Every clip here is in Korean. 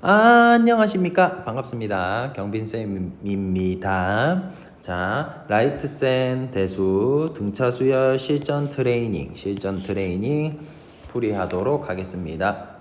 안녕하십니까. 반갑습니다. 경빈쌤입니다. 자, 라이트센 대수 등차 수열 실전 트레이닝 풀이하도록 하겠습니다.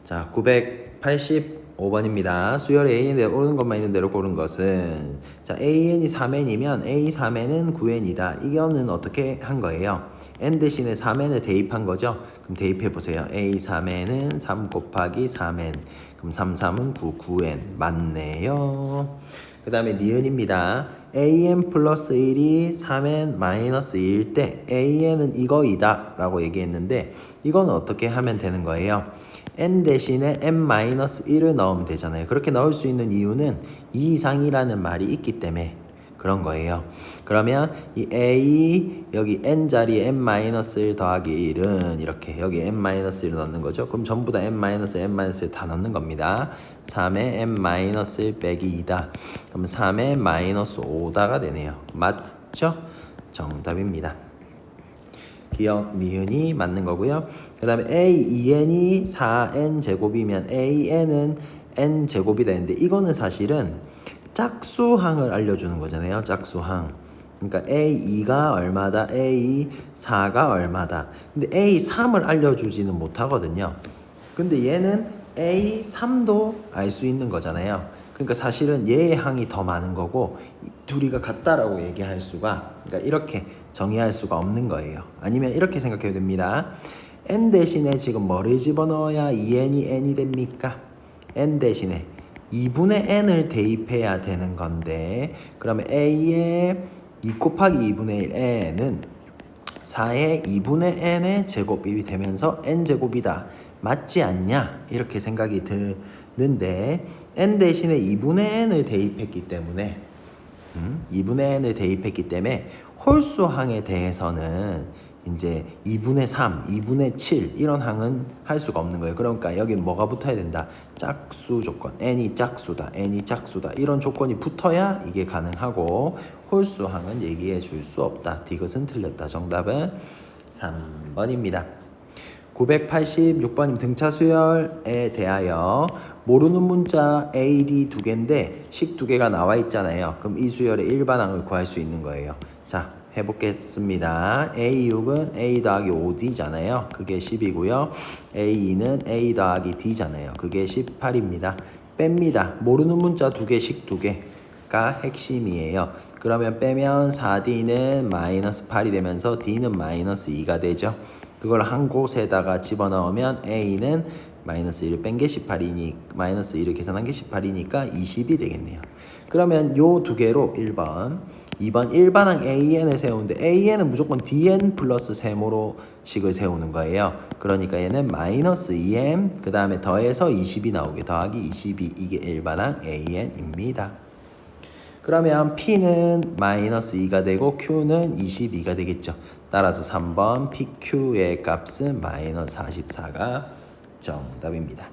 자, 985번입니다. 수열 An에 오른 것만 있는 대로 고른 것은, 자, AN이 3N이면 A 3N은 9N이다. 이거는 어떻게 한 거예요? N 대신에 3N을 대입한 거죠. 그럼 대입해 보세요. A 3N은 3 곱하기 3N. 그럼 3, 3은 9, 9N. 맞네요. 그 다음에 니은입니다. AN 플러스 1이 3N 마이너스 2일 때 AN은 이거이다 라고 얘기했는데, 이건 어떻게 하면 되는 거예요? N 대신에 N-1을 넣으면 되잖아요. 그렇게 넣을 수 있는 이유는 2 이상이라는 말이 있기 때문에 그런 거예요. 그러면 이 A 여기 N 자리에 N-1 더하기 1은 이렇게 여기 N-1을 넣는 거죠. 그럼 전부 다 N-N-1 다 넣는 겁니다. 3에 N-1 빼기 2다. 그럼 3에 마이너스 5다가 되네요. 맞죠? 정답입니다. 기억 니은이 맞는 거고요. 그 다음에 A2N이 4N 제곱이면 AN은 N 제곱이다 했는데, 이거는 사실은 짝수항을 알려주는 거잖아요. 짝수항. 그러니까 A2가 얼마다, A4가 얼마다. 근데 A3을 알려주지는 못하거든요. 근데 얘는 A3도 알 수 있는 거잖아요. 그러니까 사실은 얘의 항이 더 많은 거고 둘이가 같다라고 얘기할 수가, 그러니까 이렇게 정의할 수가 없는 거예요. 아니면 이렇게 생각해도 됩니다. N 대신에 지금 뭐를 집어넣어야 2N이 N이 됩니까? N 대신에 2분의 N을 대입해야 되는 건데, 그러면 A의 2 곱하기 2분의 1 N은 4의 2분의 N의 제곱이 되면서 N제곱이다. 맞지 않냐? 이렇게 생각이 드는데, N 대신에 2분의 N을 대입했기 때문에 2분의 N을 대입했기 때문에 홀수항에 대해서는 이제 2분의 3, 2분의 7 이런 항은 할 수가 없는 거예요. 그러니까 여기는 뭐가 붙어야 된다? 짝수 조건. N이 짝수다. N이 짝수다. 이런 조건이 붙어야 이게 가능하고, 홀수항은 얘기해 줄 수 없다. 디귿은 틀렸다. 정답은 3번입니다. 986번님 등차 수열에 대하여 모르는 문자 A, D 두 개인데 식 두 개가 나와 있잖아요. 그럼 이 수열의 일반항을 구할 수 있는 거예요. 자, 해보겠습니다. A6은 A 더하기 5D잖아요. 그게 10이고요. A2는 A 더하기 D잖아요. 그게 18입니다. 뺍니다. 모르는 문자 두 개씩 두 개가 핵심이에요. 그러면 빼면 4D는 마이너스 8이 되면서 D는 마이너스 2가 되죠. 그걸 한 곳에다가 집어넣으면 A는 마이너스 1을 뺀 게 18이니 마이너스 1을 계산한 게 18이니까 20이 되겠네요. 그러면 요 두 개로 1번 2번 일반항 AN을 세우는데, AN은 무조건 DN 플러스 세모로식을 세우는 거예요. 그러니까 얘는 마이너스 2M 그 다음에 더해서 20이 나오게, 더하기 22, 이게 일반항 AN입니다. 그러면 P는 마이너스 2가 되고 Q는 22가 되겠죠. 따라서 3번 PQ의 값은 마이너스 44가 정답입니다.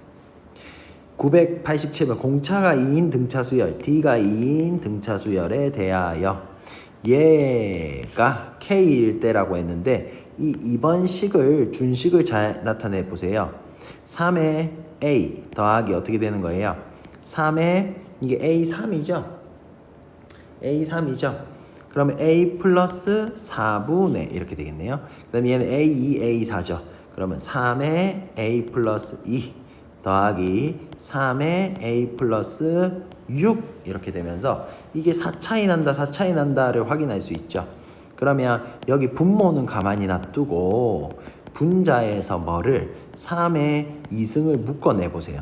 987번 공차가 2인 등차 수열, D가 2인 등차 수열에 대하여 얘가 K일 때라고 했는데, 이 2번 식을 준식을 잘 나타내 보세요. 3의 A 더하기 어떻게 되는 거예요? 3의 이게 A3이죠. A3이죠. 그러면 A 플러스 4분의 이렇게 되겠네요. 그 다음에 얘는 A2, A4죠. 그러면 3의 A 플러스 2 더하기 3의 A 플러스 6 이렇게 되면서 이게 4 차이 난다, 4 차이 난다를 확인할 수 있죠. 그러면 여기 분모는 가만히 놔두고 분자에서 뭐를 3의 2승을 묶어내 보세요.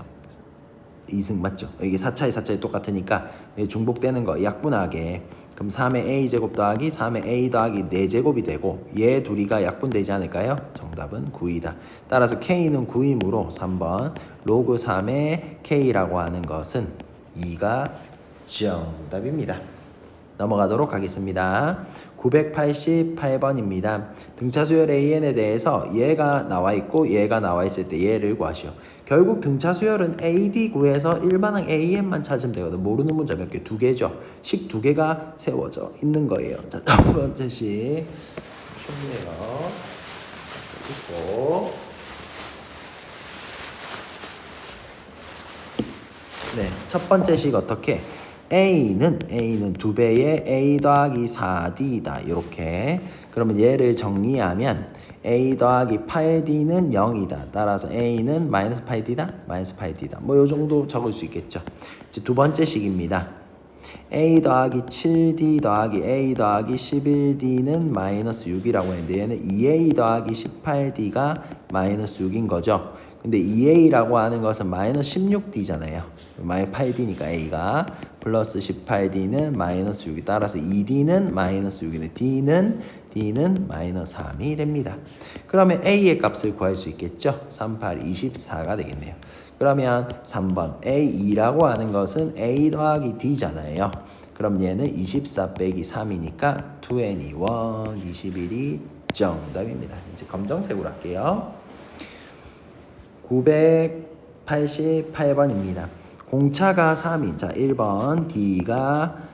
2승 맞죠? 이게 4차이 4차이 똑같으니까 중복되는 거 약분하게, 그럼 3의 A제곱 더하기 3의 A 더하기 4제곱이 되고 얘 둘이가 약분되지 않을까요? 정답은 9이다. 따라서 K는 9이므로 3번 로그 3의 K라고 하는 것은 2가 정답입니다. 넘어가도록 하겠습니다. 988번입니다. 등차 수열 AN에 대해서 얘가 나와 있고 얘가 나와 있을 때 얘를 구하시오. 결국 등차 수열은 AD 구해서 일반항 AN만 찾으면 되거든. 모르는 문자 몇 개? 두 개죠. 식 두 개가 세워져 있는 거예요. 자, 첫 번째 식 쉽네요. 있고 네, 첫 번째 식 어떻게? A는 2배의 A 더하기 4D다. 이렇게. 그러면 얘를 정리하면 A 더하기 8D는 0이다. 따라서 A는 마이너스 8D다. 마이너스 8D다. 뭐 요 정도 적을 수 있겠죠. 이제 두 번째 식입니다. A 더하기 7D 더하기 A 더하기 11D는 마이너스 6이라고 했는데 얘는 2A 더하기 18D가 마이너스 6인 거죠. 근데 2A라고 하는 것은 마이너스 16D잖아요. 마이너스 8D니까 A가 플러스 18D는 마이너스 6이 따라서 2D는 마이너스 6이네. D는 마이너스 3이 됩니다. 그러면 A의 값을 구할 수 있겠죠. 3, 8, 24가 되겠네요. 그러면 3번 A2라고 하는 것은 A 더하기 D잖아요. 그럼 얘는 24 빼기 3이니까 2N21 21이 정답입니다. 이제 검정색으로 할게요. 988번입니다. 공차가 3인 자 1번 D가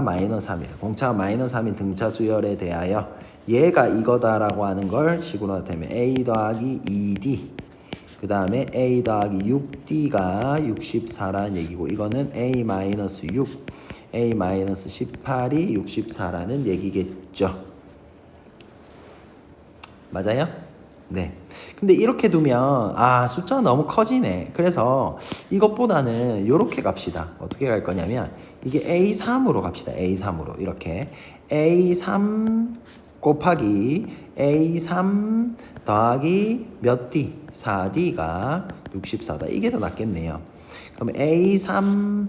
마이너스 3이다. 공차가 마이너스 3인 등차 수열에 대하여 얘가 이거다라고 하는 걸 식으로 나타내면 A 더하기 2D 그 다음에 A 더하기 6D가 64라는 얘기고 이거는 A 마이너스 6 A 마이너스 18이 64라는 얘기겠죠. 맞아요? 네. 근데 이렇게 두면 숫자가 너무 커지네. 그래서 이것보다는 이렇게 갑시다. 어떻게 갈 거냐면 이게 A3으로 갑시다. A3으로 이렇게 A3 곱하기 A3 더하기 몇 D? 4D가 64다. 이게 더 낫겠네요. 그럼 A3에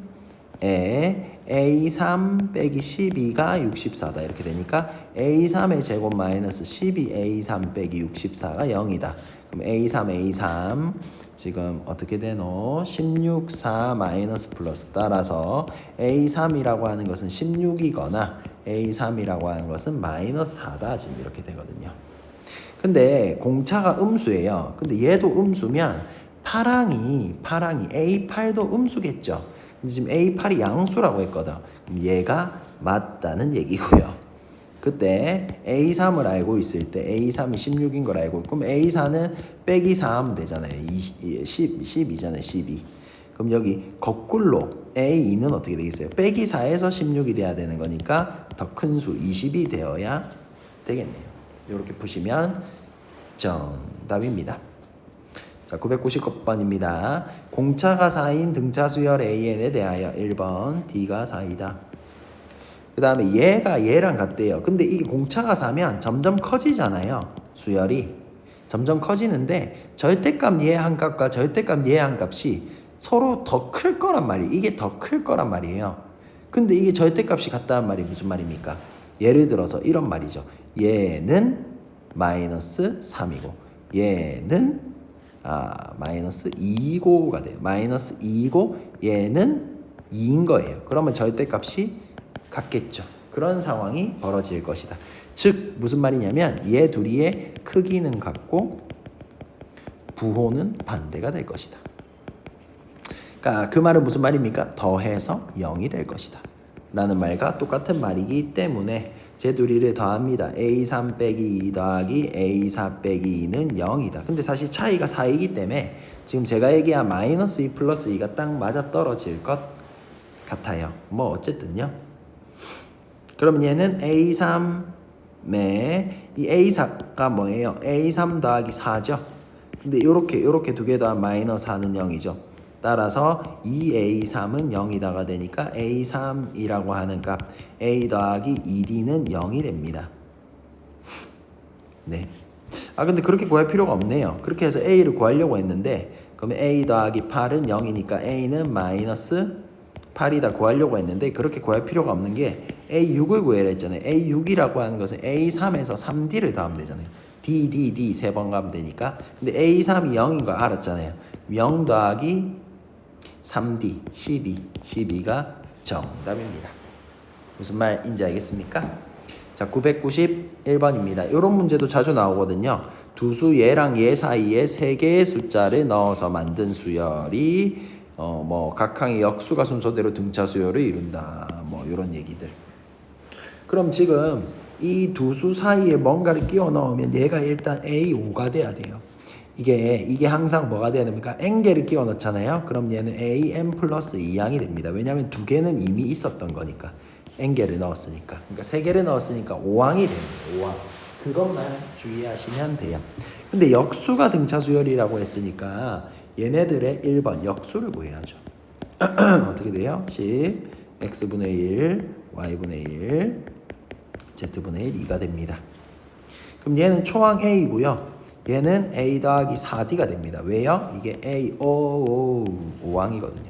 A3 빼기 12가 64다. 이렇게 되니까 A3의 제곱 마이너스 12 A3 빼기 64가 0이다. 그럼 A3 지금 어떻게 되노? 16, 4 마이너스 플러스 따라서 A3이라고 하는 것은 16이거나 A3이라고 하는 것은 마이너스 4다. 지금 이렇게 되거든요. 근데 공차가 음수예요. 근데 얘도 음수면 파랑이 A8도 음수겠죠. 근데 지금 A8이 양수라고 했거든. 그럼 얘가 맞다는 얘기고요. 그때 A3을 알고 있을 때 A3이 16인 걸 알고 있고 그럼 A4는 빼기 4 하면 되잖아요. 12잖아요. 12. 그럼 여기 거꾸로 A2는 어떻게 되겠어요? 빼기 4에서 16이 돼야 되는 거니까 더 큰 수 20이 되어야 되겠네요. 이렇게 푸시면 정답입니다. 자, 999번입니다. 공차가 4인 등차 수열 AN에 대하여 1번 D가 4이다. 그 다음에 얘가 얘랑 같대요. 근데 이게 공차가 4면 점점 커지잖아요. 수열이. 점점 커지는데 절대값 얘 한 값과 절대값 얘 한 값이 서로 더 클 거란 말이에요. 이게 더 클 거란 말이에요. 근데 이게 절대값이 같다는 말이 무슨 말입니까? 예를 들어서 이런 말이죠. 얘는 마이너스 3이고 얘는 마이너스 2고가 돼요. 마이너스 2고 얘는 2인 거예요. 그러면 절대값이 같겠죠. 그런 상황이 벌어질 것이다. 즉 무슨 말이냐면 얘 둘이의 크기는 같고 부호는 반대가 될 것이다. 그러니까 그 말은 무슨 말입니까? 더해서 0이 될 것이다. 라는 말과 똑같은 말이기 때문에 제 둘이를 더합니다. A3 빼기 2 더하기 A4 빼기 2는 0이다. 근데 사실 차이가 4이기 때문에 지금 제가 얘기한 마이너스 2 플러스 2가 딱 맞아 떨어질 것 같아요. 뭐 어쨌든요. 그럼 얘는 A3에 이 A4가 뭐예요? A3 더하기 4죠. 근데 요렇게 두 개 더하면 마이너스 4는 0이죠. 따라서 2A3은 0이다가 되니까 A3이라고 하는 값 A 더하기 2D는 0이 됩니다. 네. 근데 그렇게 구할 필요가 없네요. 그렇게 해서 A를 구하려고 했는데 그러면 A 더하기 8은 0이니까 A는 마이너스 8이다 구하려고 했는데 그렇게 구할 필요가 없는 게 A6을 구해라 했잖아요. A6이라고 하는 것은 A3에서 3D를 더하면 되잖아요. D 세 번 가면 되니까. 근데 A3이 0인 거 알았잖아요. 0 더하기 3D 12가 정답입니다. 무슨 말인지 알겠습니까? 자, 991번입니다. 이런 문제도 자주 나오거든요. 두 수 얘랑 얘 사이에 세 개의 숫자를 넣어서 만든 수열이 각항의 역수가 순서대로 등차 수열을 이룬다. 뭐 이런 얘기들. 그럼 지금 이 두 수 사이에 뭔가를 끼워 넣으면 얘가 일단 A5가 돼야 돼요. 이게 항상 뭐가 돼야 됩니까? n개를 끼워 넣잖아요. 그럼 얘는 an 플러스 2항이 됩니다. 왜냐하면 두 개는 이미 있었던 거니까. n개를 넣었으니까. 그러니까 세 개를 넣었으니까 5항이 됩니다. 5항. 그것만 주의하시면 돼요. 근데 역수가 등차 수열이라고 했으니까 얘네들의 1번 역수를 구해야죠. 어떻게 돼요? 10 x분의 1 y분의 1 z분의 1 2가 됩니다. 그럼 얘는 초항 a이고요. 얘는 a 더하기 4d가 됩니다. 왜요? 이게 a 5항이거든요.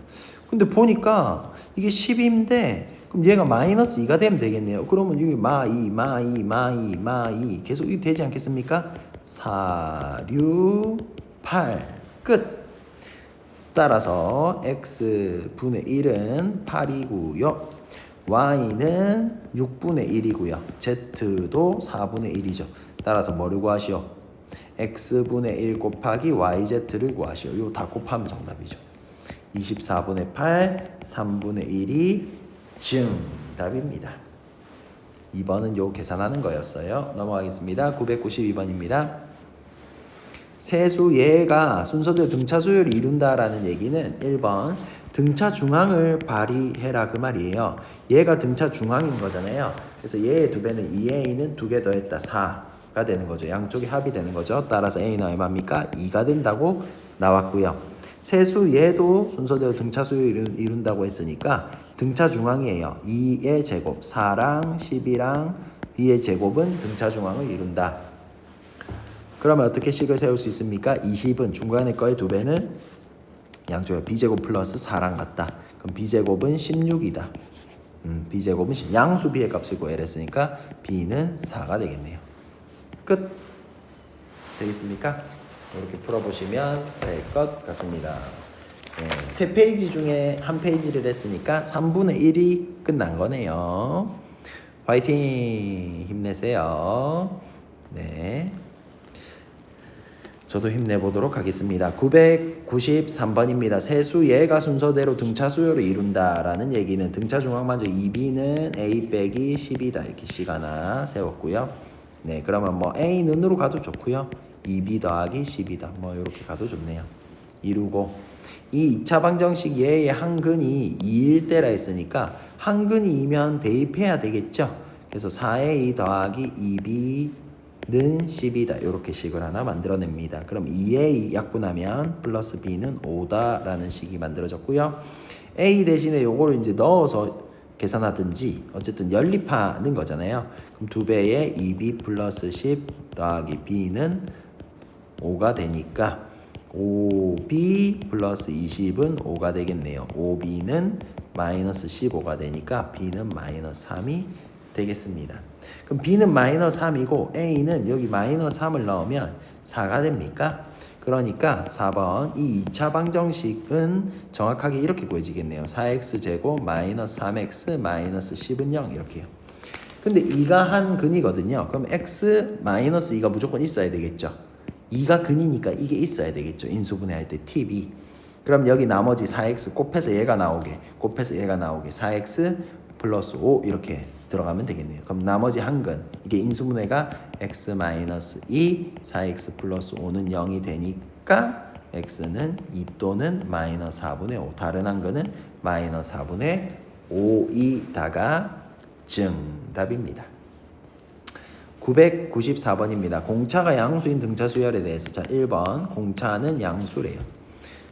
근데 보니까 이게 10인데 그럼 얘가 마이너스 2가 되면 되겠네요. 그러면 여기 마2 계속 이게 되지 않겠습니까? 4, 6, 8 끝. 따라서 x분의 1은 8이고요. y는 6분의 1이고요. z도 4분의 1이죠. 따라서 뭐를 구하시오? x분의 1 곱하기 yz를 구하시오. 이거 다 곱하면 정답이죠. 24분의 8, 3분의 1이 정답입니다. 2번은 요 계산하는 거였어요. 넘어가겠습니다. 992번입니다. 세수 얘가 순서대로 등차 수열을 이룬다라는 얘기는 1번 등차 중앙을 발휘해라 그 말이에요. 얘가 등차 중앙인 거잖아요. 그래서 얘의 두 배는 2a는 두 개 더했다 4가 되는 거죠. 양쪽이 합이 되는 거죠. 따라서 a는 얼마입니까? 2가 된다고 나왔고요. 세수 얘도 순서대로 등차 수열을 이룬다고 했으니까 등차 중앙이에요. 2의 제곱 4랑 12랑 b의 제곱은 등차 중앙을 이룬다. 그러면 어떻게 식을 세울 수 있습니까? 20은 중간에 거의 두 배는 양쪽에 b제곱 플러스 4랑 같다. 그럼 b제곱은 16이다. b제곱은 10. 양수 b의 값을 구해냈으니까 b는 4가 되겠네요. 끝. 되겠습니까? 이렇게 풀어보시면 될 것 같습니다. 네, 세 페이지 중에 한 페이지를 했으니까 3분의 1이 끝난 거네요. 화이팅! 힘내세요. 네. 저도 힘내보도록 하겠습니다. 993번입니다. 세수 얘가 순서대로 등차 수열을 이룬다라는 얘기는 등차 중앙 먼저 2b는 a 빼기 10이다 이렇게 식 하나 세웠고요. 네, 그러면 뭐 a는으로 가도 좋고요. 2b 더하기 10이다. 뭐 이렇게 가도 좋네요. 이루고 이 2차 방정식 얘의 한근이 2일 때라 했으니까 한근이 2면 대입해야 되겠죠. 그래서 4a 더하기 2b는 10이다. 이렇게 식을 하나 만들어냅니다. 그럼 2a 약분하면 플러스 b는 5다라는 식이 만들어졌고요. a 대신에 요거를 이제 넣어서 계산하든지 어쨌든 연립하는 거잖아요. 그럼 2배의 2b 플러스 10 더하기 b는 5가 되니까 5b 플러스 20은 5가 되겠네요. 5b는 마이너스 15가 되니까 b는 마이너스 3이 되겠습니다. 그럼 b는 마이너스 3이고 a는 여기 마이너스 3을 넣으면 4가 됩니까? 그러니까 4번 이 2차 방정식은 정확하게 이렇게 구해지겠네요. 4x제곱 마이너스 3x 마이너스 10은 0 이렇게요. 근데 2가 한 근이거든요. 그럼 x 마이너스 2가 무조건 있어야 되겠죠. 2가 근이니까 이게 있어야 되겠죠. 인수분해할 때 tb. 그럼 여기 나머지 4x 곱해서 얘가 나오게 4x 플러스 5 이렇게 들어가면 되겠네요. 그럼 나머지 한근 이게 인수분해가 x 마이너스 2 4x 플러스 5는 0이 되니까 x는 2 또는 마이너스 4분의 5 다른 한근은 마이너스 4분의 5이다가 정답입니다. 994번입니다. 공차가 양수인 등차 수열에 대해서 자 1번 공차는 양수래요.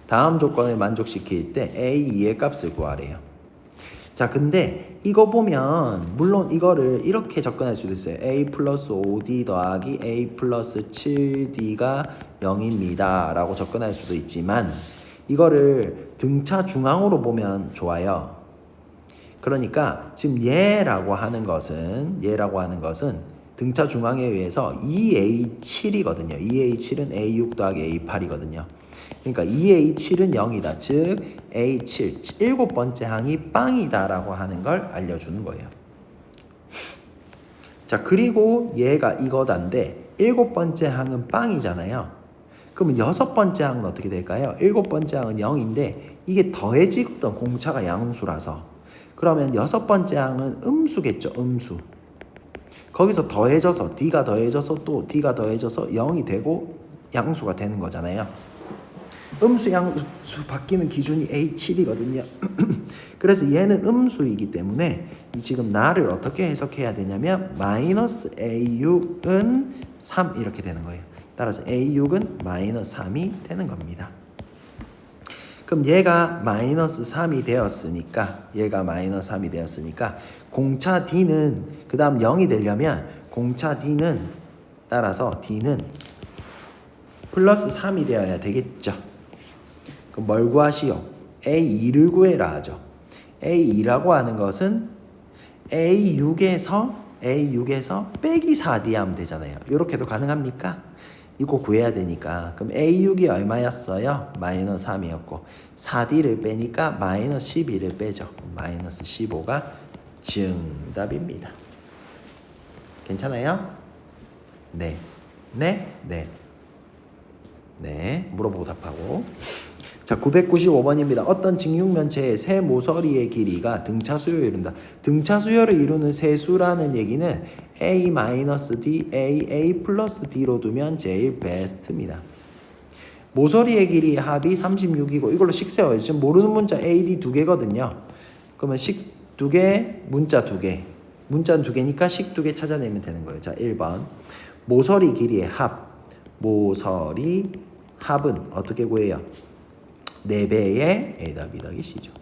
다음 조건을 만족시킬 때 a2의 값을 구하래요. 자 근데 이거 보면 물론 이거를 이렇게 접근할 수도 있어요. a 플러스 5d 더하기 a 플러스 7d가 0입니다 라고 접근할 수도 있지만 이거를 등차 중앙으로 보면 좋아요. 그러니까 지금 얘라고 하는 것은 등차 중앙에 의해서 2a7이거든요. 2a7은 a6 더하기 a8이거든요. 그러니까 2a7은 0이다. 즉 a7, 7번째 항이 빵이다 라고 하는 걸 알려주는 거예요. 자 그리고 얘가 이거단데 7번째 항은 빵이잖아요. 그러면 6번째 항은 어떻게 될까요? 7번째 항은 0인데 이게 더해지거든. 공차가 양수라서. 그러면 6번째 항은 음수겠죠. 음수. 거기서 더해져서 D가 더해져서 또 D가 더해져서 0이 되고 양수가 되는 거잖아요. 음수 양수 바뀌는 기준이 A7이거든요. 그래서 얘는 음수이기 때문에 지금 나를 어떻게 해석해야 되냐면 마이너스 A6은 3 이렇게 되는 거예요. 따라서 A6은 마이너스 3이 되는 겁니다. 그럼 얘가 마이너스 3이 되었으니까 공차 D는 그 다음 0이 되려면 공차 D는 따라서 D는 플러스 3이 되어야 되겠죠. 그럼 뭘 구하시오? A2를 구해라 하죠. A2라고 하는 것은 A6에서 빼기 4D 하면 되잖아요. 이렇게도 가능합니까? 이거 구해야 되니까. 그럼 A6이 얼마였어요? 마이너스 3이었고 4D를 빼니까 마이너스 12를 빼죠. 마이너스 15가 정답입니다. 괜찮아요? 네. 물어보고 답하고. 자, 995번입니다. 어떤 직육면체의 세 모서리의 길이가 등차 수열을 이룬다. 등차 수열을 이루는 세 수라는 얘기는 A-D, A 플러스 D로 두면 제일 베스트입니다. 모서리의 길이 합이 36이고 이걸로 식 세워요. 지금 모르는 문자 A, D 두 개거든요. 그러면 식 두 개, 문자 두 개. 문자는 두 개니까 식 두 개 찾아내면 되는 거예요. 자, 1번. 모서리 길이의 합. 모서리 합은 어떻게 구해요? 4배의 A 더하기 B 더하기 C죠.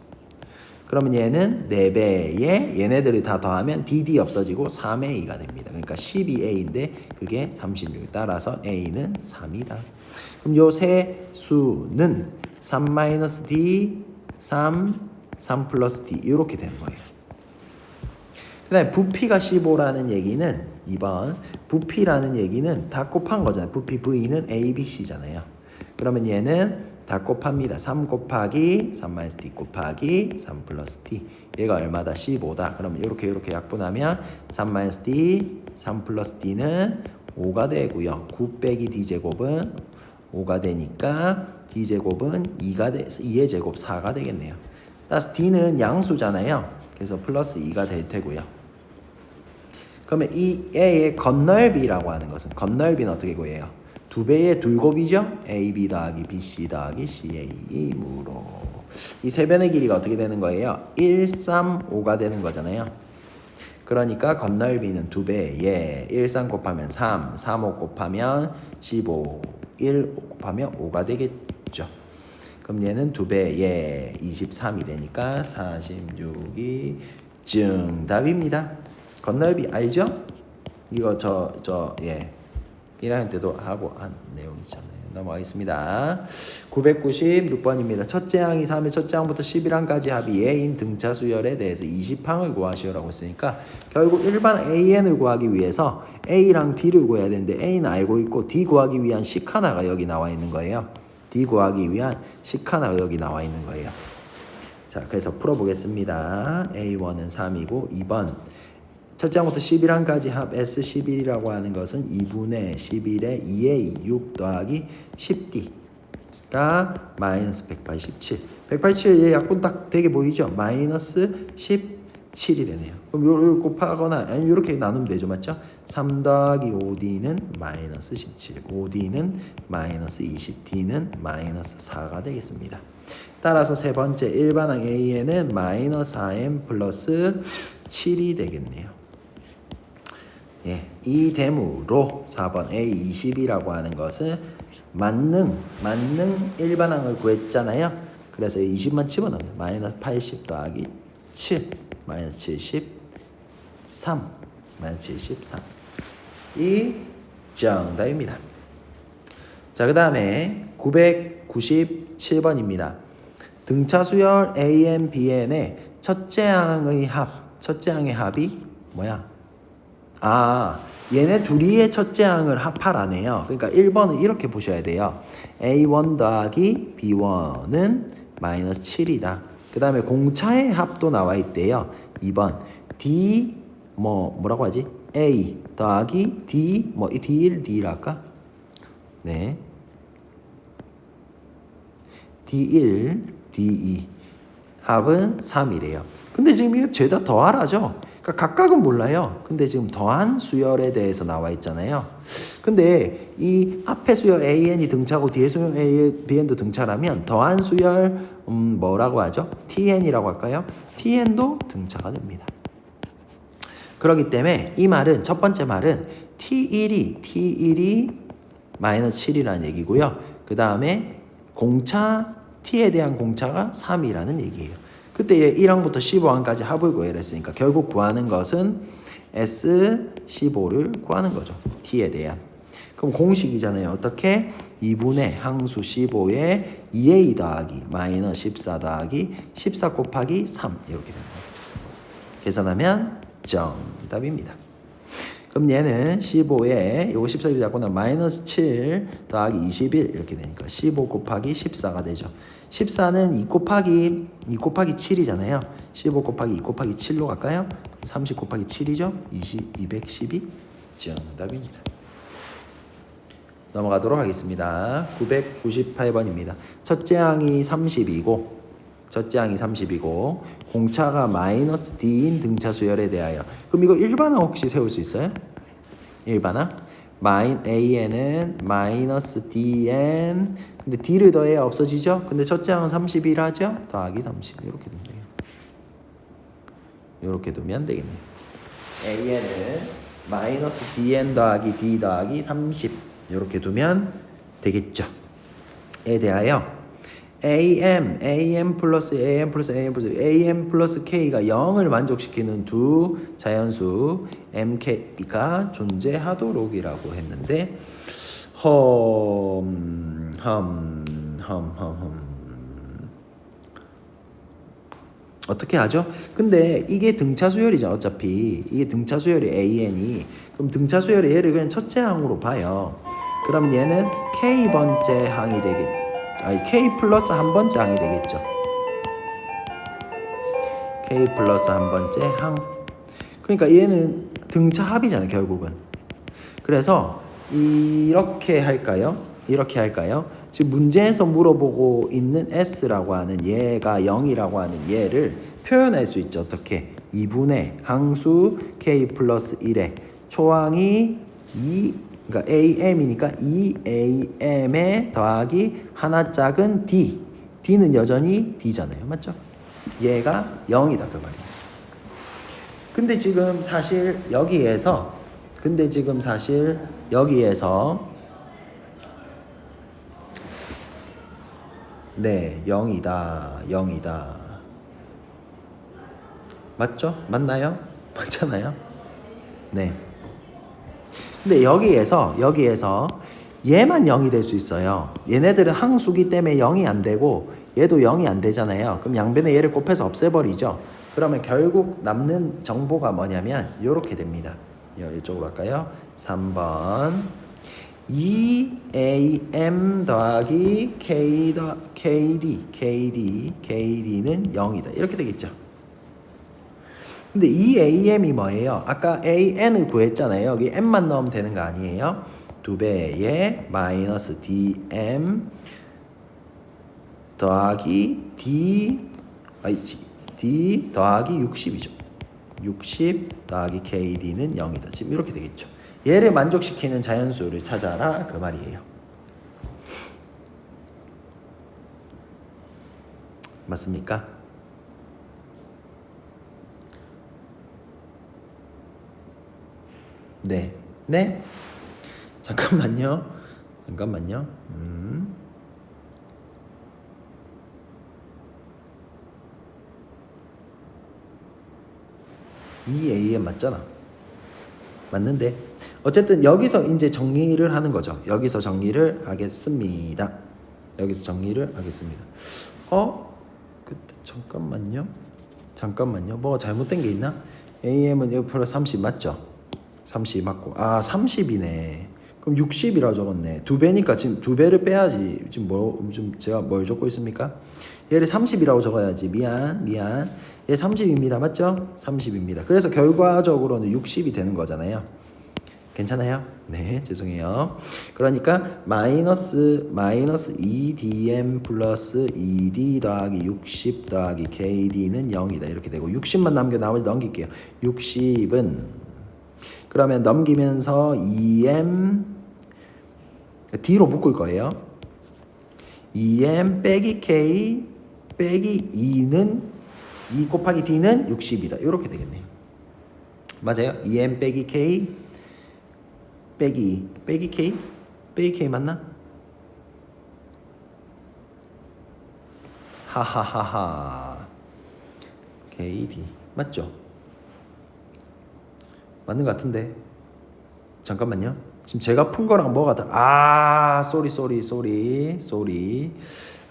그러면 얘는 4배의 얘네들이 다 더하면 DD 없어지고 3A가 됩니다. 그러니까 12A인데 그게 36. 따라서 A는 3이다. 그럼 요 세 수는 3-D, 3 플러스 D 이렇게 되는 거예요. 그 다음에 부피가 15라는 얘기는 2번 부피라는 얘기는 다 곱한 거잖아요. 부피 V는 A, B, C잖아요. 그러면 얘는 다 곱합니다. 3 곱하기 3-D 곱하기 3 플러스 D 얘가 얼마다? 15다. 그러면 이렇게 약분하면 3-D 3 플러스 D는 5가 되고요. 9 빼기 D제곱은 5가 되니까 D제곱은 2의 제곱 4가 되겠네요. 따라서 D는 양수잖아요. 그래서 플러스 2가 될 테고요. 그러면 이 A의 건널비라고 하는 것은 건널비는 어떻게 구해요? 2배의 둘곱이죠? AB 더하기 BC 더하기 CA이므로 이 세 변의 길이가 어떻게 되는 거예요? 1, 3, 5가 되는 거잖아요. 그러니까 건널비는 2배에 1, 3 곱하면 3, 3, 5 곱하면 15, 1 곱하면 5가 되겠죠. 그럼 얘는 2배에 23이 되니까 46이 정답입니다. 건널비 알죠? 이거 예. 1학년 때도 하고 한 내용 있잖아요. 넘어가겠습니다. 996번입니다. 첫째 항이 3의 첫째 항부터 11항까지 합이 A인 등차 수열에 대해서 20항을 구하시오라고 했으니까 결국 일반 AN을 구하기 위해서 A랑 D를 구해야 되는데 A는 알고 있고 D 구하기 위한 식 하나가 여기 나와 있는 거예요. D 구하기 위한 식 하나가 여기 나와 있는 거예요. 자, 그래서 풀어보겠습니다. A1은 3이고 2번 첫째 항부터 11항까지 합 S11이라고 하는 것은 2분의 11의 2A 6 더하기 10D가 마이너스 187. 187의 약분 딱 되게 보이죠? 마이너스 17이 되네요. 그럼 요걸 곱하거나 아니면 이렇게 나누면 되죠, 맞죠? 3 더하기 5D는 마이너스 17, 5D는 마이너스 20, D는 마이너스 4가 되겠습니다. 따라서 세 번째 일반항 A에는 마이너스 4M 플러스 7이 되겠네요. 예, 이 대무로 4번 A20이라고 하는 것은 만능 일반항을 구했잖아요. 그래서 20만 집어넣는 마이너스 80 더하기 7 마이너스 73 마이너스 73 이 정답입니다. 자, 그 다음에 997번입니다. 등차 수열 AN, BN의 첫째 항의 합이 뭐야? 얘네 둘이의 첫째 항을 합하라네요. 그러니까 1번은 이렇게 보셔야 돼요. A1 더하기 B1은 마이너스 7이다. 그 다음에 공차의 합도 나와 있대요. 2번 D 뭐라고 하지? A 더하기 D D1 D라 할까? 네. D1 D2 합은 3이래요. 근데 지금 이거 죄다 더하라죠? 그러니까 각각은 몰라요. 근데 지금 더한 수열에 대해서 나와 있잖아요. 근데 이 앞에 수열 AN이 등차고 뒤에 수열 BN도 등차라면 더한 수열 뭐라고 하죠? TN이라고 할까요? TN도 등차가 됩니다. 그렇기 때문에 이 말은 첫 번째 말은 T1이 마이너스 7이라는 얘기고요. 그 다음에 공차 T에 대한 공차가 3이라는 얘기예요. 그때 1항부터 15항까지 합을 구해라 했으니까 결국 구하는 것은 S15를 구하는 거죠. T에 대한. 그럼 공식이잖아요. 어떻게? 2분의 항수 15에 2A 더하기 마이너스 14 더하기 14 곱하기 3 이렇게 됩니다. 계산하면 정답입니다. 그럼 얘는 15에 요거 14 잡고 나면 마이너스 7 더하기 21 이렇게 되니까 15 곱하기 14가 되죠. 14는 2 곱하기 7이잖아요. 15 곱하기 2 곱하기 7로 갈까요? 30 곱하기 7이죠. 212 정답입니다. 넘어가도록 하겠습니다. 998번입니다. 첫째 항이 30이고 공차가 마이너스 D인 등차 수열에 대하여. 그럼 이거 일반항 혹시 세울 수 있어요? 일반항? AN은 마이너스 DN 근데 D를 더해야 없어지죠? 근데 첫째 항은 31하죠? 더하기 30 이렇게 두면 돼요. 이렇게 두면 되겠네요. AN은 마이너스 DN 더하기 D 더하기 30 이렇게 두면 되겠죠? 에 대하여 AM 플러스 K가 0을 만족시키는 두 자연수 MK가 존재하도록이라고 했는데 어떻게 하죠? 근데 이게 등차 수열이죠. 어차피 이게 등차 수열이 AN이 그럼 등차 수열의 얘를 그냥 첫째 항으로 봐요. 그럼 얘는 K번째 항이 되겠죠. K 플러스 한 번째 항이 되겠죠. K 플러스 한 번째 항. 그러니까 얘는 등차 합이잖아요, 결국은. 그래서 이렇게 할까요? 지금 문제에서 물어보고 있는 S라고 하는 얘가 0이라고 하는 얘를 표현할 수 있죠. 어떻게? 2분의 항수 K 플러스 1에 초항이 2 그러니까 AM이니까 2AM에 더하기 하나 작은 D. D는 여전히 D잖아요. 맞죠? 얘가 0이다 그 말이에요. 근데 지금 사실 여기에서 네, 0이다. 맞죠? 맞나요? 맞잖아요? 네. 근데 여기에서 얘만 0이 될 수 있어요. 얘네들은 항수기 때문에 0이 안 되고 얘도 0이 안 되잖아요. 그럼 양변에 얘를 곱해서 없애버리죠. 그러면 결국 남는 정보가 뭐냐면 이렇게 됩니다. 이쪽으로 할까요? 3번 2AM 더하기 KD는 0이다. 이렇게 되겠죠. 근데 이 AM이 뭐예요? 아까 AN을 구했잖아요. 여기 M만 넣으면 되는 거 아니에요? 2배의 마이너스 DM 더하기 D 더하기 60이죠. 60 더하기 KD는 0이다. 지금 이렇게 되겠죠. 얘를 만족시키는 자연수를 찾아라 그 말이에요. 맞습니까? 네. 잠깐만요. 이 AM 맞잖아. 맞는데 어쨌든 여기서 이제 정리를 하는 거죠. 여기서 정리를 하겠습니다. 그때 잠깐만요. 뭐가 잘못된 게 있나? AM은 1 플러스 30 맞죠? 30 맞고 30이네. 그럼 60이라고 적었네. 2배니까 지금 2배를 빼야지. 지금 제가 뭘 적고 있습니까? 얘를 30이라고 적어야지. 미안. 얘 30입니다. 맞죠? 30입니다. 그래서 결과적으로는 60이 되는 거잖아요. 괜찮아요? 네, 죄송해요. 그러니까 마이너스 2dm 플러스 2d 더하기 60 더하기 kd는 0이다. 이렇게 되고 60만 남겨 나머지 넘길게요. 60은 그러면 넘기면서 2m d로 묶을 거예요. 2m 빼기 k 빼기 2는 2 곱하기 d는 60이다. 이렇게 되겠네요. 맞아요? 2m 빼기 k 빼기 k? 빼기 k 맞나? 하하하하 KD 맞죠? 맞는 것 같은데 잠깐만요. 지금 제가 푼 거랑 뭐가 다 쏘리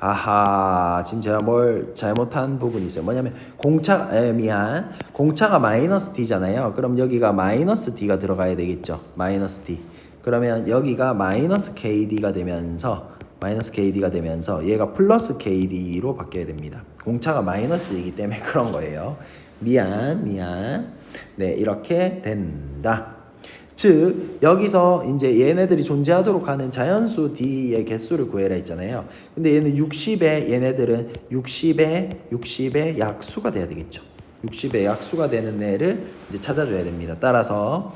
아하 지금 제가 뭘 잘못한 부분이 있어요. 뭐냐면 공차가 마이너스 d잖아요. 그럼 여기가 마이너스 d가 들어가야 되겠죠. 마이너스 d 그러면 여기가 마이너스 kd가 되면서 얘가 플러스 kd로 바뀌어야 됩니다. 공차가 마이너스이기 때문에 그런 거예요. 미안. 네, 이렇게 된다. 즉 여기서 이제 얘네들이 존재하도록 하는 자연수 D의 개수를 구해라 했잖아요. 근데 얘는 60의 얘네들은 60의 약수가 돼야 되겠죠. 60의 약수가 되는 애를 이제 찾아줘야 됩니다. 따라서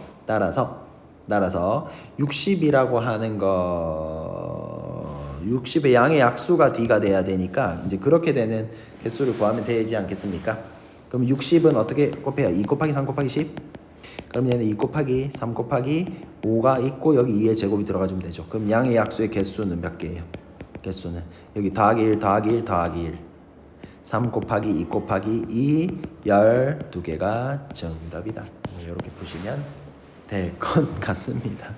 60이라고 하는 거 60의 양의 약수가 D가 돼야 되니까 이제 그렇게 되는 개수를 구하면 되지 않겠습니까? 그럼 60은 어떻게 곱해요? 2 곱하기 3 곱하기 10? 그럼 얘는 2 곱하기 3 곱하기 5가 있고 여기 2의 제곱이 들어가주면 되죠. 그럼 양의 약수의 개수는 몇 개예요? 개수는 여기 더하기 1 더하기 1 더하기 1 3 곱하기 2 곱하기 2 12개가 정답이다. 이렇게 보시면 될 것 같습니다.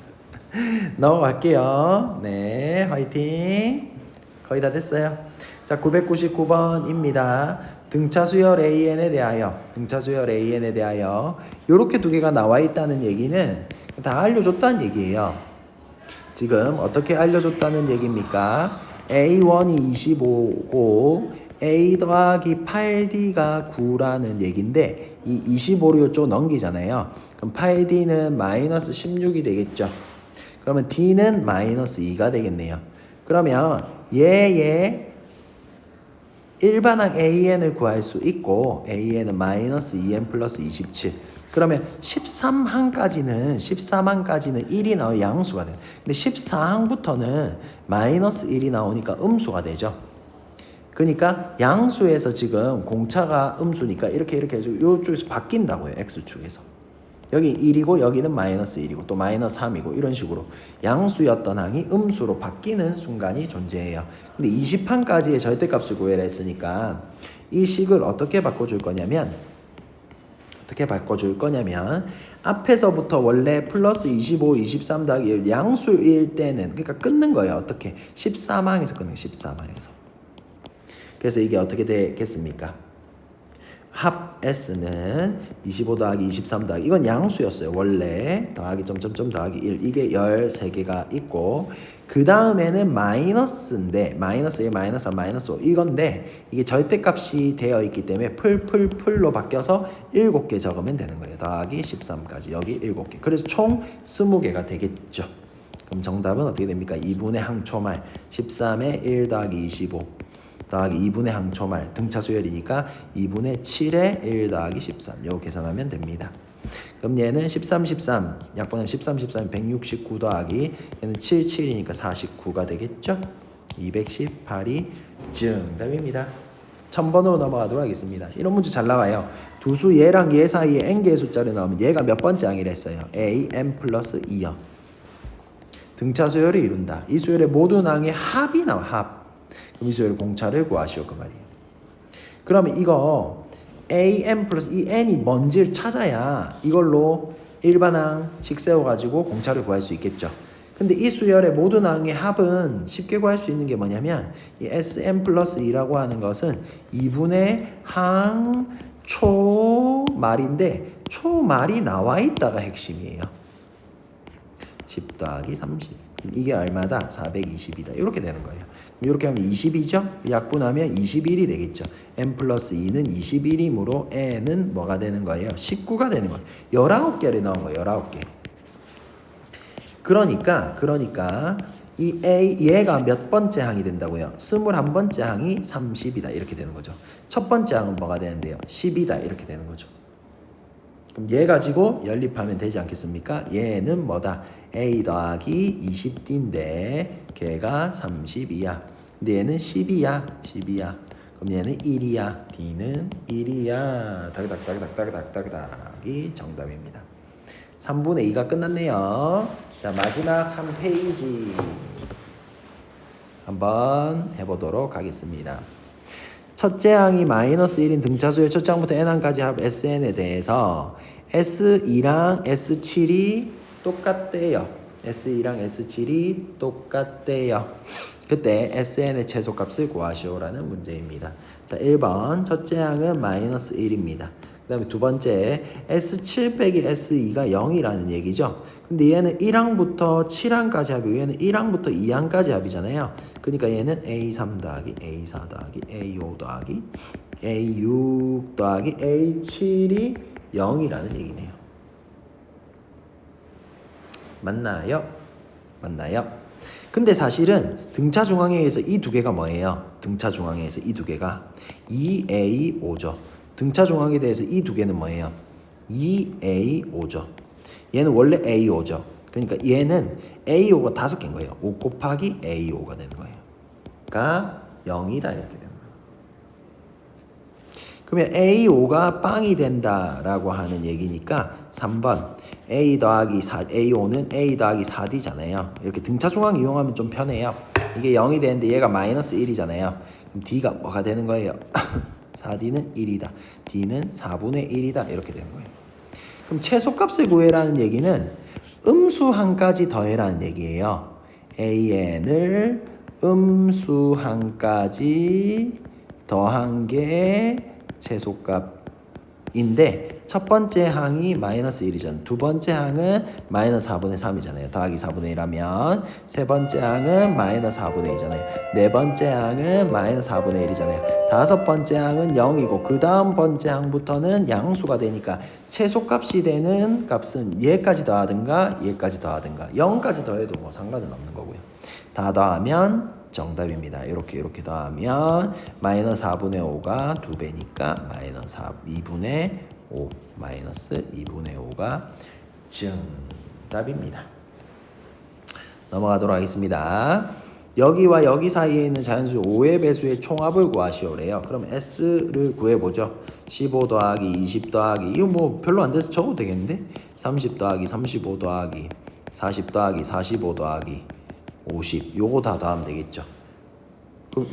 넘어갈게요. 네, 화이팅. 거의 다 됐어요. 자, 999번입니다. 등차 수열 AN에 대하여 이렇게 두 개가 나와 있다는 얘기는 다 알려줬다는 얘기예요. 지금 어떻게 알려줬다는 얘기입니까? A1이 25고 A 더하기 8D가 9라는 얘기인데 이 25를 좀 넘기잖아요. 그럼 8D는 마이너스 16이 되겠죠. 그러면 D는 마이너스 2가 되겠네요. 그러면 얘의 일반항 AN을 구할 수 있고 AN은 마이너스 2n 플러스 27 그러면 13항까지는 1이 나와 양수가 돼요. 근데 14항부터는 마이너스 1이 나오니까 음수가 되죠. 그러니까 양수에서 지금 공차가 음수니까 이렇게 해서 이쪽에서 바뀐다고요. X축에서 여기 1이고 여기는 마이너스 1이고 또 마이너스 3이고 이런 식으로 양수였던 항이 음수로 바뀌는 순간이 존재해요. 근데 20항까지의 절대값을 구해라 했으니까 이 식을 어떻게 바꿔줄 거냐면 앞에서부터 원래 플러스 25, 23 더하기 1 양수일 때는 그러니까 끊는 거예요. 어떻게? 13항에서 끊는 거예요. 13항에서. 그래서 이게 어떻게 되겠습니까? 합 S는 25 더하기 23 더하기 이건 양수였어요. 원래 더하기 점점점 더하기 1 이게 13개가 있고 그 다음에는 마이너스인데 마이너스 1 마이너스 3 마이너스 5 이건데 이게 절대값이 되어 있기 때문에 풀로 바뀌어서 7개 적으면 되는 거예요. 더하기 13까지 여기 7개 그래서 총 20개가 되겠죠. 그럼 정답은 어떻게 됩니까? 2분의 항초말 13에 1 더하기 25 더하기 2분의 항초말 등차 수열이니까 2분의 7에 1 더하기 13 요거 계산하면 됩니다. 그럼 얘는 13 약분하면 13 169 더하기 얘는 7 7이니까 49가 되겠죠. 218이 정답입니다. 1000번으로 넘어가도록 하겠습니다. 이런 문제 잘 나와요. 두 수 얘랑 얘 사이에 n개의 숫자를 넣으면 얘가 몇 번째 항이라 했어요. a n 플러스 2요. 등차 수열을 이룬다. 이 수열의 모든 항의 합이 나와. 합. 그럼 이 수열의 공차를 구하시오 그 말이에요. 그러면 이거 an 플러스 이 n이 뭔지를 찾아야 이걸로 일반항식 세워가지고 공차를 구할 수 있겠죠. 근데 이 수열의 모든 항의 합은 쉽게 구할 수 있는 게 뭐냐면 이 sn 플러스 2라고 하는 것은 2분의 항초말인데 초말이 나와 있다가 핵심이에요. 10 더하기 30 이게 얼마다? 420이다. 이렇게 되는 거예요. 이렇게 하면 20이죠? 약분하면 21이 되겠죠. n 플러스 2는 21이므로 n은 뭐가 되는 거예요? 19가 되는 거예요. 19개를 넣은 거예요. 19개. 그러니까 이 얘가 몇 번째 항이 된다고요? 21번째 항이 30이다 이렇게 되는 거죠. 첫 번째 항은 뭐가 되는데요? 10이다 이렇게 되는 거죠. 그럼 얘 가지고 연립하면 되지 않겠습니까? 얘는 뭐다? A 더하기 20D인데 걔가 30이야. 근데 얘는 10이야. 그럼 얘는 1이야. D는 1이야. 다그닥이 정답입니다. 3분의 2가 끝났네요. 자, 마지막 한 페이지 한번 해보도록 하겠습니다. 첫째 항이 마이너스 1인 등차수의 첫째 항부터 n항까지 합 SN에 대해서 S2랑 S7이 똑같대요. S2랑 S7이 똑같대요. 그때 SN의 최소값을 구하시오라는 문제입니다. 자, 1번 첫째 항은 마이너스 1입니다. 그 다음에 두 번째 S7 빼기 S2가 0이라는 얘기죠. 근데 얘는 1항부터 7항까지 합이고 얘는 1항부터 2항까지 합이잖아요. 그러니까 얘는 A3 더하기 A4 더하기 A5 더하기 A6 더하기 A7이 0이라는 얘기네요. 맞나요? 근데 사실은 등차 중앙에서 이 두 개가 뭐예요? 등차 중앙에서 이 두 개가 2A5죠. 등차 중앙에 대해서 이 두 개는 뭐예요? 2A5죠. 얘는 원래 A5죠. 그러니까 얘는 A5가 5개인 거예요. 5 곱하기 A5가 되는 거예요. 그러니까 0이다 이렇게 되는 거예요. 그러면 A5가 빵이 된다라고 하는 얘기니까 3번 A 더하기 4, A5는 A 더하기 4D잖아요. 이렇게 등차 중앙 이용하면 좀 편해요. 이게 0이 되는데 얘가 마이너스 1이잖아요. 그럼 D가 뭐가 되는 거예요? 4D는 1이다. D는 4분의 1이다. 이렇게 되는 거예요. 그럼 최소값을 구해라는 얘기는 음수항까지 더해라는 얘기예요. AN을 음수항까지 더한 게 최소값인데 첫 번째 항이 마이너스 1이잖아요. 두 번째 항은 마이너스 4분의 3이잖아요. 더하기 4분의 1하면 세 번째 항은 마이너스 4분의 2잖아요. 네 번째 항은 마이너스 4분의 1이잖아요. 다섯 번째 항은 0이고 그 다음 번째 항부터는 양수가 되니까 최소값이 되는 값은 얘까지 더하든가 얘까지 더하든가 0까지 더해도 뭐 상관은 없는 거고요. 다 더하면 정답입니다. 이렇게 더하면 마이너스 4분의 5가 2배니까 마이너스 2분의 5 마이너스 2분의 5가 정답입니다. 넘어가도록 하겠습니다. 여기와 여기 사이에 있는 자연수 5의 배수의 총합을 구하시오래요. 그럼 S를 구해보죠. 15 더하기 20 더하기 이거 뭐 별로 안 돼서 적어도 되겠는데 30 더하기 35 더하기 40 더하기 45 더하기 50 요거 다 더하면 되겠죠. 그럼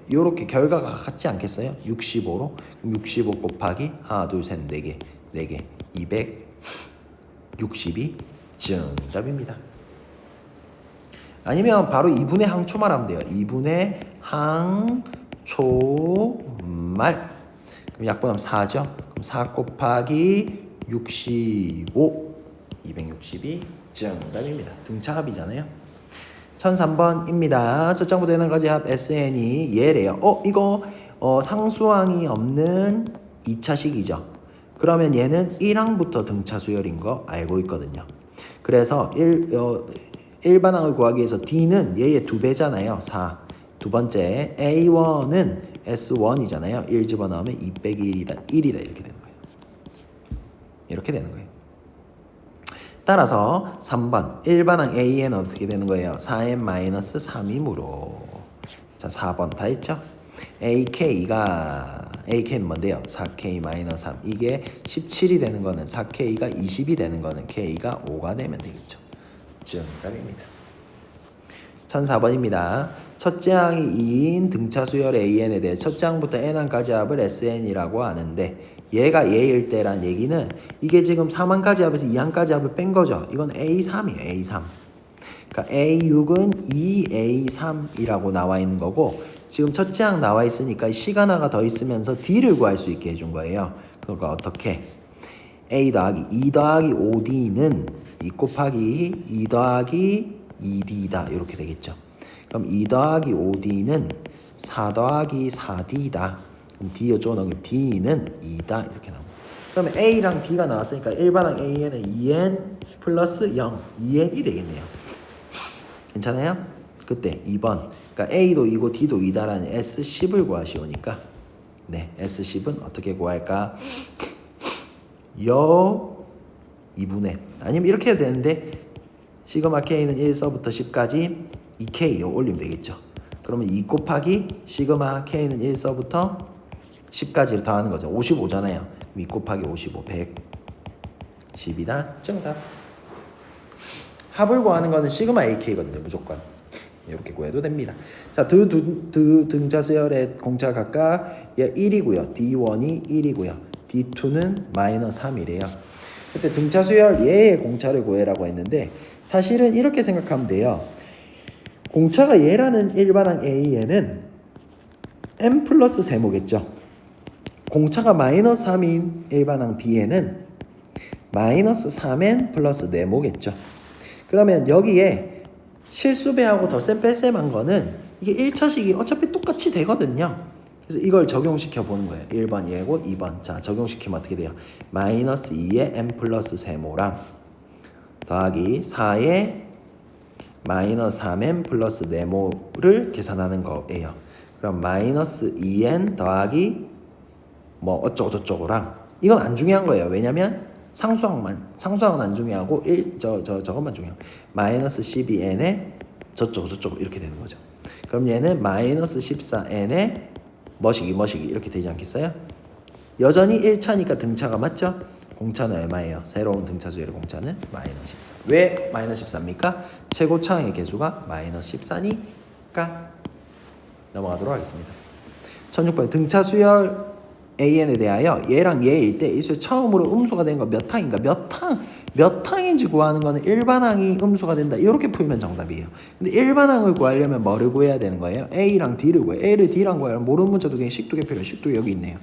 요렇게 결과가 같지 않겠어요? 65로 그럼 65 곱하기 하나 둘 셋 4개 262 정답입니다. 아니면 바로 2분의 항초말 하면 돼요. 2분의 항초말 그럼 약분하면 4죠. 그럼 4 곱하기 65 262 정답입니다. 등차합이잖아요. 1003번입니다. 첫 장부터 n까지 합 SN이 얘래요. 이거 상수항이 없는 2차식이죠. 그러면 얘는 1항부터 등차 수열인 거 알고 있거든요. 그래서 일반항을 구하기 위해서 D는 얘의 2배잖아요. 4. 두 번째 A1은 S1이잖아요. 1 집어넣으면 2 빼기 1이다. 이렇게 되는 거예요. 이렇게 되는 거예요. 따라서 3번 일반항 AN 어떻게 되는 거예요? 4n-3이므로 자 4번 다 했죠? AK는 뭔데요? 4K-3 이게 17이 되는 거는 4K가 20이 되는 거는 K가 5가 되면 되겠죠. 정답입니다. 1004번입니다. 첫째 항이 2인 등차 수열 AN에 대해 첫째 항부터 n항까지 합을 SN이라고 하는데 얘가 얘일 때란 얘기는 이게 지금 3항까지 합에서 2항까지 합을 뺀 거죠. 이건 A3이에요. A3. 그러니까 A6은 2A3이라고 나와 있는 거고 지금 첫째 항 나와 있으니까 시간 하나가 더 있으면서 D를 구할 수 있게 해준 거예요. 그러니까 어떻게? A 더하기 2 더하기 5D는 2 곱하기 2 더하기 2D다. 이렇게 되겠죠. 그럼 2 더하기 5D는 4 더하기 4D다. 그럼 D 이쪽으로 넣으면 D는 2다 이렇게 나옵니다. 그러면 A랑 D가 나왔으니까 일반항 AN은 2n 플러스 0, 2n이 되겠네요. 괜찮아요? 그때 2번. 그러니까 A도 2고 D도 2다라는 S10을 구하시오니까 네, S10은 어떻게 구할까? 여 2분의 아니면 이렇게 해도 되는데 시그마 K는 1서부터 10까지 2K 올리면 되겠죠. 그러면 2 곱하기 시그마 K는 1서부터 10까지를 더하는 거죠. 55잖아요. 2 곱하기 55, 110이다. 정답. 합을 구하는 거는 시그마 AK거든요. 무조건. 이렇게 구해도 됩니다. 자, 등차 수열의 공차 각각 1이고요. D1이 1이고요. D2는 마이너스 3이래요. 그때 등차 수열 얘의 공차를 구해라고 했는데 사실은 이렇게 생각하면 돼요. 공차가 얘라는 일반항 A에는 n 플러스 세모겠죠. 공차가 마이너스 3인 일반항 B에는 마이너스 3n 플러스 네모겠죠. 그러면 여기에 실수배하고 덧셈 뺄셈한 거는 이게 1차식이 어차피 똑같이 되거든요. 그래서 이걸 적용시켜 보는 거예요. 1번 얘고 2번. 자, 적용시키면 어떻게 돼요? 마이너스 2의 n 플러스 세모랑 더하기 4의 마이너스 3n 플러스 네모를 계산하는 거예요. 그럼 마이너스 2n 더하기 뭐 어쩌고 저쩌고랑 이건 안 중요한 거예요. 왜냐면 상수항은 안 중요하고 저것만 중요해요. 마이너스 12n에 저쩌고 이렇게 되는 거죠. 그럼 얘는 마이너스 14n에 머시기 이렇게 되지 않겠어요? 여전히 1차니까 등차가 맞죠? 공차는 얼마예요? 새로운 등차 수열의 공차는 마이너스 14. 왜 마이너스 14입니까? 최고차항의 개수가 마이너스 14니까. 넘어가도록 하겠습니다. 16번 등차 수열 AN에 대하여 얘랑 얘일 때 이 수열 처음으로 음수가 된 거 몇 항인가? 몇 항인지 구하는 거는 일반항이 음수가 된다. 이렇게 풀면 정답이에요. 근데 일반항을 구하려면 뭐를 구해야 되는 거예요? A랑 D를 구해요. A를 D랑 구하려면 모르는 문자도 그냥 식두개 필요해요. 식두 여기 있네요.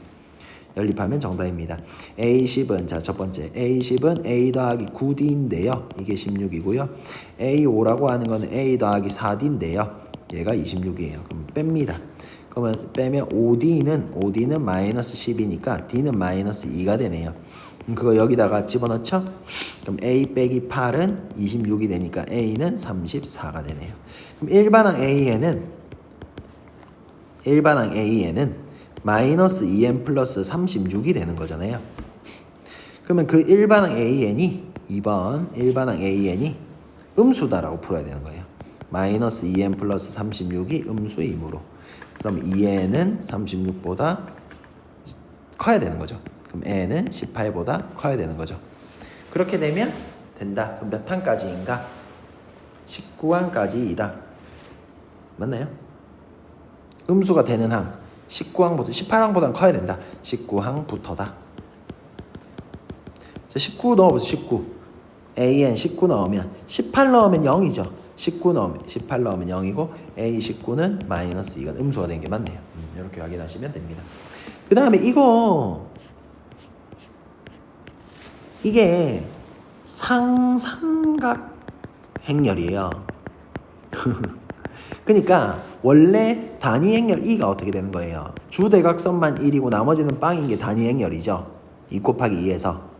연립하면 정답입니다. A10은 자 첫 번째 A10은 A 더하기 9D인데요. 이게 16이고요. A5라고 하는 거는 A 더하기 4D인데요. 얘가 26이에요. 그럼 뺍니다. 그러면 빼면 5D는 마이너스 10이니까 D는 마이너스 2가 되네요. 그거 여기다가 집어넣죠? 그럼 A 빼기 8은 26이 되니까 A는 34가 되네요. 그럼 일반항 A에는 마이너스 2n 플러스 36이 되는 거잖아요. 그러면 그 일반항 AN이 2번 일반항 AN이 음수다라고 풀어야 되는 거예요. 마이너스 2n 플러스 36이 음수이므로 그럼 2n은 36보다 커야 되는 거죠. 그럼 n은 18보다 커야 되는 거죠. 그렇게 되면 된다. 그럼 몇 항까지인가? 19항까지이다. 맞나요? 음수가 되는 항 19항보다 18항보다는 커야 된다. 19항부터다. 자, 19 넣어보세요. 19 AN 19 넣으면 18 넣으면 0이죠. 18 넣으면 0이고 A19는 마이너스 2가 음수가 된 게 맞네요. 이렇게 확인하시면 됩니다. 그 다음에 이게 상삼각 행렬이에요. 그러니까 원래 단위 행렬 2가 어떻게 되는 거예요? 주대각선만 1이고 나머지는 빵인 게 단위 행렬이죠. 2 곱하기 2에서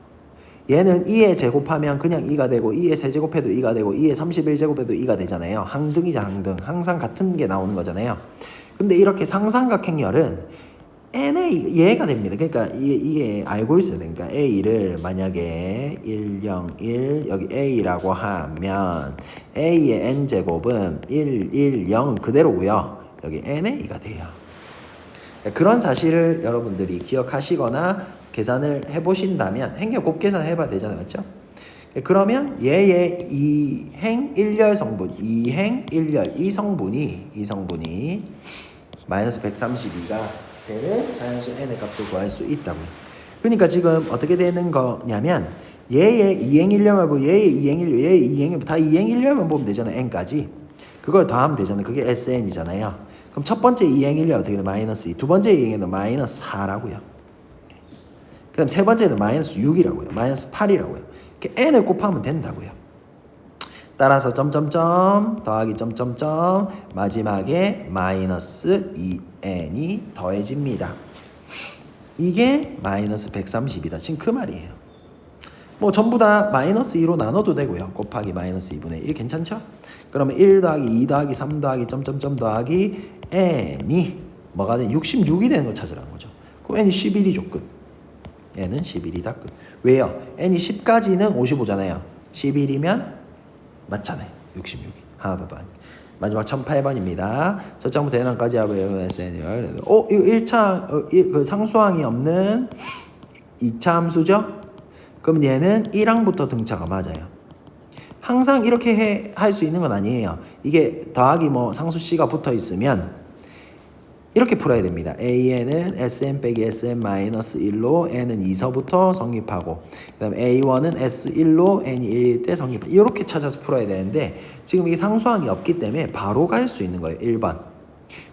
얘는 2에 제곱하면 그냥 2가 되고 2에 세제곱해도 2가 되고 2에 31제곱해도 2가 되잖아요. 항등이죠. 항등. 항상 같은 게 나오는 거잖아요. 근데 이렇게 상삼각 행렬은 n의 얘가 됩니다. 그러니까 이게 알고 있어야 되니까 a를 만약에 1, 0, 1 여기 a라고 하면 a의 n제곱은 1, 1, 0 그대로고요. 여기 n의 2가 돼요. 그런 사실을 여러분들이 기억하시거나 계산을 해보신다면 행렬 곱 계산해봐야 되잖아요. 맞죠? 그러면 얘의 2행 1열 성분 2행 1열 이 성분이 마이너스 132가 되는 자연수 n의 값을 구할 수 있다고요. 그러니까 지금 어떻게 되는 거냐면 얘의 2행 1열만 보고 얘의 2행 1열 얘의 2행 1열 다 2행 1열만 보면 되잖아요. n까지 그걸 더하면 되잖아요. 그게 sn이잖아요. 그럼 첫 번째 2행 1열 어떻게 돼? 마이너스 2 두 번째 2행은 마이너스 4라고요. 그 다음 세 번째는 마이너스 6이라고요. 마이너스 8이라고요. 이렇게 n을 곱하면 된다고요. 따라서 점점점 더하기 점점점 마지막에 마이너스 2n이 더해집니다. 이게 마이너스 130이다. 지금 그 말이에요. 뭐 전부 다 마이너스 2로 나눠도 되고요. 곱하기 마이너스 2분의 1 괜찮죠? 그러면 1 더하기 2 더하기 3 더하기 점점점 더하기 n이 뭐가 돼? 66이 되는 걸 찾으라는 거죠. 그럼 n이 11이죠. 끝. n은 11이다. 끝. 왜요? n이 10까지는 55잖아요. 11이면 맞잖아요. 66이. 하나 더 아니. 마지막 1008번입니다. 저장부터 해남까지 하고요. SNR. 이거 1차 그 상수항이 없는 2차 함수죠? 그럼 얘는 1항부터 등차가 맞아요. 항상 이렇게 할 수 있는 건 아니에요. 이게 더하기 뭐 상수 C가 붙어 있으면 이렇게 풀어야 됩니다. AN은 SN 빼기 SN 마이너스 1로 N은 2서부터 성립하고 그 다음에 A1은 S1로 N이 1일 때 성립하고 이렇게 찾아서 풀어야 되는데 지금 이게 상수항이 없기 때문에 바로 갈 수 있는 거예요. 1번.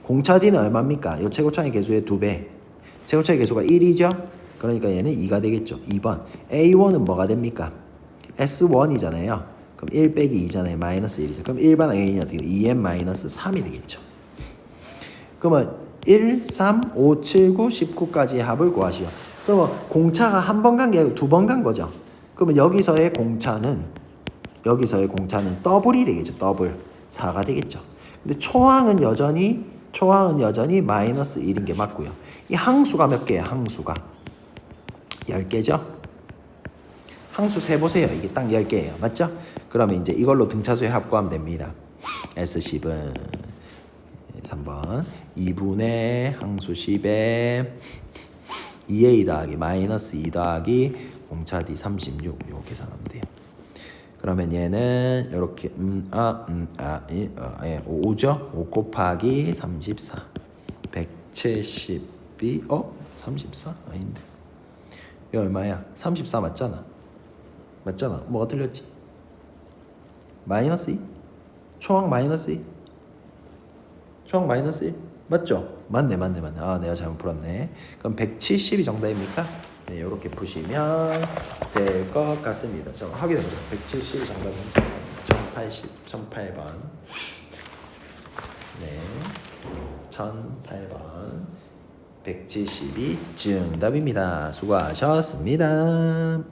공차 D는 얼마입니까? 이 최고차의 개수의 2배. 최고차의 개수가 1이죠? 그러니까 얘는 2가 되겠죠. 2번. A1은 뭐가 됩니까? S1이잖아요. 그럼 1 빼기 2잖아요. 마이너스 1이죠. 그럼 일반 A는 어떻게 돼요? 2N 마이너스 3이 되겠죠. 그러면 1, 3, 5, 7, 9, 19까지의 합을 구하시오. 그러면 공차가 한 번 간 게 아니고 두 번 간 거죠. 그러면 여기서의 공차는 더블이 되겠죠. 더블. 4가 되겠죠. 근데 초항은 여전히 마이너스 1인 게 맞고요. 이 항수가 몇 개예요? 항수가 10개죠. 항수 세보세요. 이게 딱 10개예요. 맞죠? 그러면 이제 이걸로 등차수의 합 구하면 됩니다. S10은 3번 2분의 항수 10에 2a 더하기 마이너스 2 더하기 공차 D 36 이거 계산하면 돼요. 그러면 얘는 이렇게 5죠? 5 곱하기 34 172 34? 아닌데 이거 얼마야? 34 맞잖아. 뭐가 틀렸지? 마이너스 2? 초항 마이너스 2? 초항 마이너스 1? 맞죠? 맞네. 아, 내가 잘못 풀었네. 그럼 170이 정답입니까? 네, 이렇게 푸시면 될 것 같습니다. 자, 확인해보세요. 170이 정답입니다. 1008번. 네, 1008번. 172 정답입니다. 수고하셨습니다.